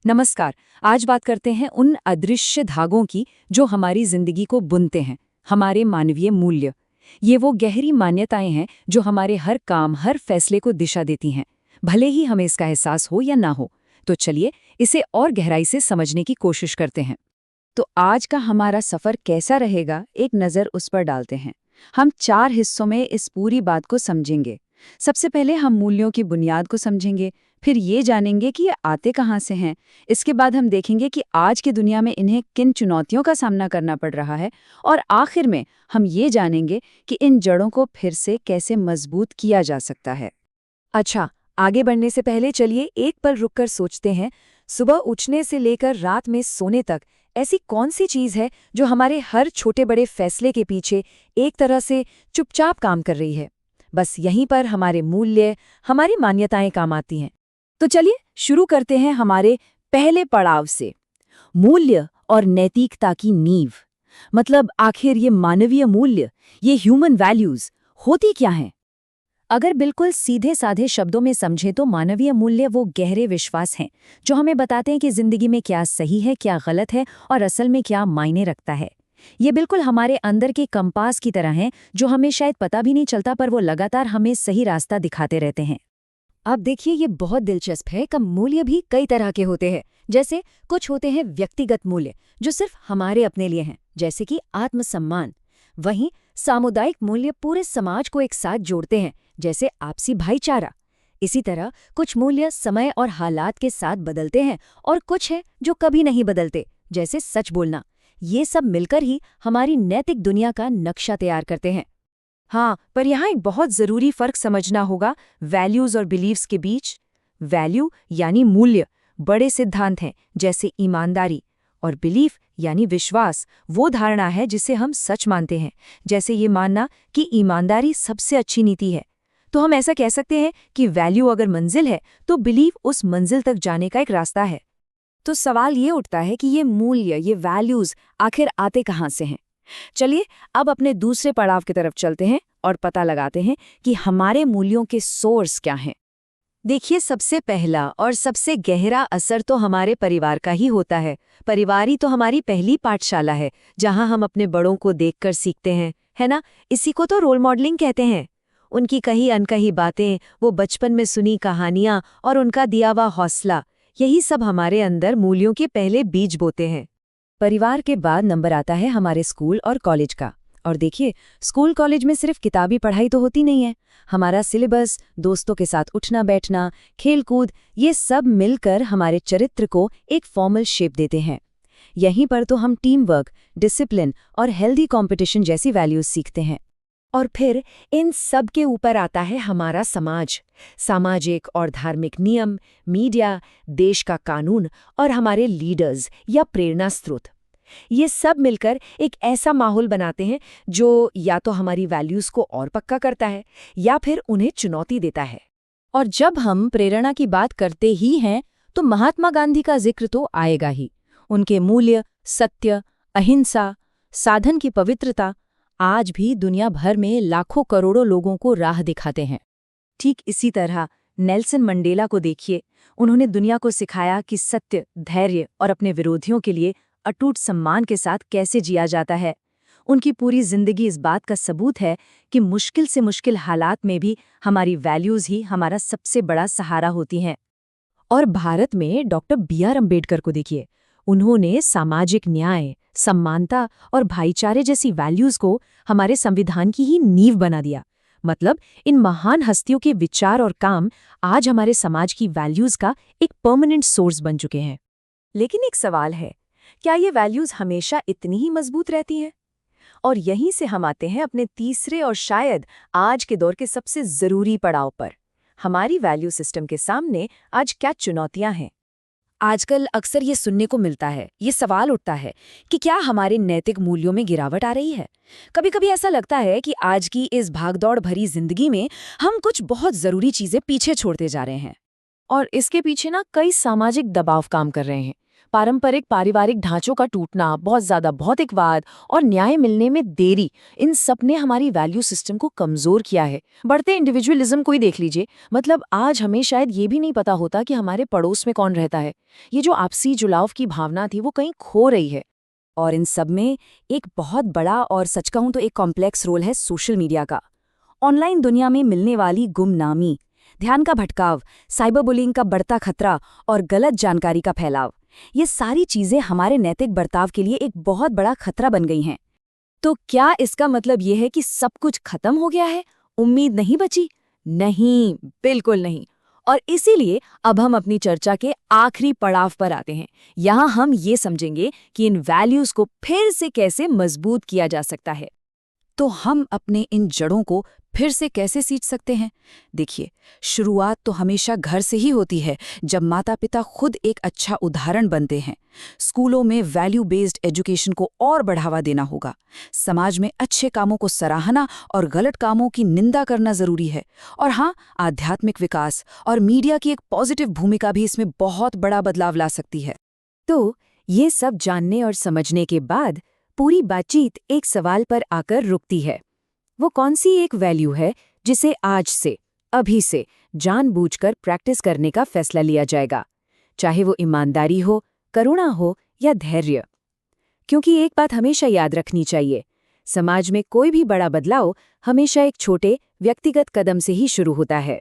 नमस्कार। आज बात करते हैं उन अदृश्य धागों की जो हमारी जिंदगी को बुनते हैं, हमारे मानवीय मूल्य। ये वो गहरी मान्यताएं हैं जो हमारे हर काम, हर फैसले को दिशा देती हैं, भले ही हमें इसका एहसास हो या ना हो। तो चलिए इसे और गहराई से समझने की कोशिश करते हैं। तो आज का हमारा सफर कैसा रहेगा, एक नज़र उस पर डालते हैं। हम 4 हिस्सों में इस पूरी बात को समझेंगे। सबसे पहले हम मूल्यों की बुनियाद को समझेंगे, फिर ये जानेंगे कि ये आते कहाँ से हैं। इसके बाद हम देखेंगे कि आज की दुनिया में इन्हें किन चुनौतियों का सामना करना पड़ रहा है, और आखिर में हम ये जानेंगे कि इन जड़ों को फिर से कैसे मजबूत किया जा सकता है। अच्छा, आगे बढ़ने से पहले चलिए एक पल रुककर सोचते हैं, सुबह उठने से लेकर रात में सोने तक ऐसी कौन सी चीज है जो हमारे हर छोटे बड़े फैसले के पीछे एक तरह से चुपचाप काम कर रही है। बस यहीं पर हमारे मूल्य, हमारी मान्यताएं काम आती हैं। तो चलिए शुरू करते हैं हमारे पहले पड़ाव से, मूल्य और नैतिकता की नींव। मतलब आखिर ये मानवीय मूल्य, ये ह्यूमन वैल्यूज होती क्या हैं? अगर बिल्कुल सीधे साधे शब्दों में समझें तो मानवीय मूल्य वो गहरे विश्वास हैं जो हमें बताते हैं कि जिंदगी में क्या सही है, क्या गलत है और असल में क्या मायने रखता है। ये बिल्कुल हमारे अंदर के कंपास की तरह हैं जो हमें शायद पता भी नहीं चलता, पर वो लगातार हमें सही रास्ता दिखाते रहते हैं। अब देखिए, ये बहुत दिलचस्प है कि मूल्य भी कई तरह के होते हैं। जैसे कुछ होते हैं व्यक्तिगत मूल्य जो सिर्फ हमारे अपने लिए हैं, जैसे कि आत्मसम्मान। वहीं सामुदायिक मूल्य पूरे समाज को एक साथ जोड़ते हैं, जैसे आपसी भाईचारा। इसी तरह कुछ मूल्य समय और हालात के साथ बदलते हैं और कुछ है जो कभी नहीं बदलते, जैसे सच बोलना। ये सब मिलकर ही हमारी नैतिक दुनिया का नक्शा तैयार करते हैं। हाँ, पर यहाँ एक बहुत ज़रूरी फ़र्क समझना होगा वैल्यूज़ और बिलीव्स के बीच। वैल्यू यानी मूल्य बड़े सिद्धांत हैं जैसे ईमानदारी, और बिलीफ यानी विश्वास वो धारणा है जिसे हम सच मानते हैं, जैसे ये मानना कि ईमानदारी सबसे अच्छी नीति है। तो हम ऐसा कह सकते हैं कि वैल्यू अगर मंजिल है तो बिलीफ उस मंजिल तक जाने का एक रास्ता है। तो सवाल ये उठता है कि ये मूल्य, ये वैल्यूज़ आखिर आते कहाँ से हैं? चलिए अब अपने दूसरे पड़ाव की तरफ चलते हैं और पता लगाते हैं कि हमारे मूल्यों के सोर्स क्या हैं। देखिए, सबसे पहला और सबसे गहरा असर तो हमारे परिवार का ही होता है। परिवार ही तो हमारी पहली पाठशाला है, जहां हम अपने बड़ों को देखकर सीखते हैं, है ना? इसी को तो रोल मॉडलिंग कहते हैं। उनकी कही अनकही बातें, वो बचपन में सुनी कहानियां और उनका दिया हुआ हौसला, यही सब हमारे अंदर मूल्यों के पहले बीज बोते हैं। परिवार के बाद नंबर आता है हमारे स्कूल और कॉलेज का। और देखिए, स्कूल कॉलेज में सिर्फ किताबी पढ़ाई तो होती नहीं है। हमारा सिलेबस, दोस्तों के साथ उठना बैठना, खेल कूद, ये सब मिलकर हमारे चरित्र को एक फॉर्मल शेप देते हैं। यहीं पर तो हम टीम वर्क, डिसिप्लिन और हेल्दी कंपटीशन जैसी वैल्यूज सीखते हैं। और फिर इन सब के ऊपर आता है हमारा समाज, सामाजिक और धार्मिक नियम, मीडिया, देश का कानून और हमारे लीडर्स या प्रेरणा स्रोत। ये सब मिलकर एक ऐसा माहौल बनाते हैं जो या तो हमारी वैल्यूज को और पक्का करता है या फिर उन्हें चुनौती देता है। और जब हम प्रेरणा की बात करते ही हैं तो महात्मा गांधी का जिक्र तो आएगा ही। उनके मूल्य, सत्य, अहिंसा, साधन की पवित्रता आज भी दुनिया भर में लाखों करोड़ों लोगों को राह दिखाते हैं। ठीक इसी तरह नेल्सन मंडेला को देखिए, उन्होंने दुनिया को सिखाया कि सत्य, धैर्य और अपने विरोधियों के लिए अटूट सम्मान के साथ कैसे जिया जाता है। उनकी पूरी जिंदगी इस बात का सबूत है कि मुश्किल से मुश्किल हालात में भी हमारी वैल्यूज ही हमारा सबसे बड़ा सहारा होती हैं। और भारत में डॉक्टर बी.आर. अम्बेडकर को देखिए, उन्होंने सामाजिक न्याय, समानता और भाईचारे जैसी वैल्यूज को हमारे संविधान की ही नींव बना दिया। मतलब इन महान हस्तियों के विचार और काम आज हमारे समाज की वैल्यूज का एक परमानेंट सोर्स बन चुके हैं। लेकिन एक सवाल है, क्या ये वैल्यूज हमेशा इतनी ही मजबूत रहती हैं? और यहीं से हम आते हैं अपने तीसरे और शायद आज के दौर के सबसे जरूरी पड़ाव पर। हमारी वैल्यू सिस्टम के सामने आज क्या चुनौतियां हैं? आजकल अक्सर ये सुनने को मिलता है, ये सवाल उठता है कि क्या हमारे नैतिक मूल्यों में गिरावट आ रही है? कभी कभी ऐसा लगता है कि आज की इस भागदौड़ भरी जिंदगी में हम कुछ बहुत जरूरी चीजें पीछे छोड़ते जा रहे हैं। और इसके पीछे ना कई सामाजिक दबाव काम कर रहे हैं। पारंपरिक पारिवारिक ढांचों का टूटना, बहुत ज्यादा भौतिकवाद और न्याय मिलने में देरी, इन सब ने हमारी वैल्यू सिस्टम को कमजोर किया है। बढ़ते इंडिविजुअलिज्म को ही देख लीजिए, मतलब आज हमें शायद ये भी नहीं पता होता कि हमारे पड़ोस में कौन रहता है। ये जो आपसी जुड़ाव की भावना थी वो कहीं खो रही है। और इन सब में एक बहुत बड़ा और सच कहूं तो एक कॉम्प्लेक्स रोल है सोशल मीडिया का। ऑनलाइन दुनिया में मिलने वाली गुमनामी, ध्यान का भटकाव, साइबर बुलिंग का बढ़ता खतरा और गलत जानकारी का फैलाव, ये सारी चीजें हमारे नैतिक बर्ताव के लिए एक बहुत बड़ा खतरा बन गई हैं। तो क्या इसका मतलब ये है कि सब कुछ खत्म हो गया है, उम्मीद नहीं बची? नहीं, बिल्कुल नहीं। और इसीलिए अब हम अपनी चर्चा के आखिरी पड़ाव पर आते हैं। यहाँ हम ये समझेंगे कि इन वैल्यूज को फिर से कैसे मजबूत किया जा सकता है। तो हम अपने इन जड़ों को फिर से कैसे सींच सकते हैं? देखिए, शुरुआत तो हमेशा घर से ही होती है, जब माता-पिता खुद एक अच्छा उदाहरण बनते हैं। स्कूलों में वैल्यू बेस्ड एजुकेशन को और बढ़ावा देना होगा। समाज में अच्छे कामों को सराहना और गलत कामों की निंदा करना जरूरी है। और हाँ, आध्यात्मिक विकास और मीडिया की एक पॉजिटिव भूमिका भी इसमें बहुत बड़ा बदलाव ला सकती है। तो ये सब जानने और समझने के बाद पूरी बातचीत एक सवाल पर आकर रुकती है। वो कौन सी एक वैल्यू है जिसे आज से, अभी से जानबूझकर प्रैक्टिस करने का फैसला लिया जाएगा, चाहे वो ईमानदारी हो, करुणा हो या धैर्य? क्योंकि एक बात हमेशा याद रखनी चाहिए, समाज में कोई भी बड़ा बदलाव हमेशा एक छोटे व्यक्तिगत कदम से ही शुरू होता है।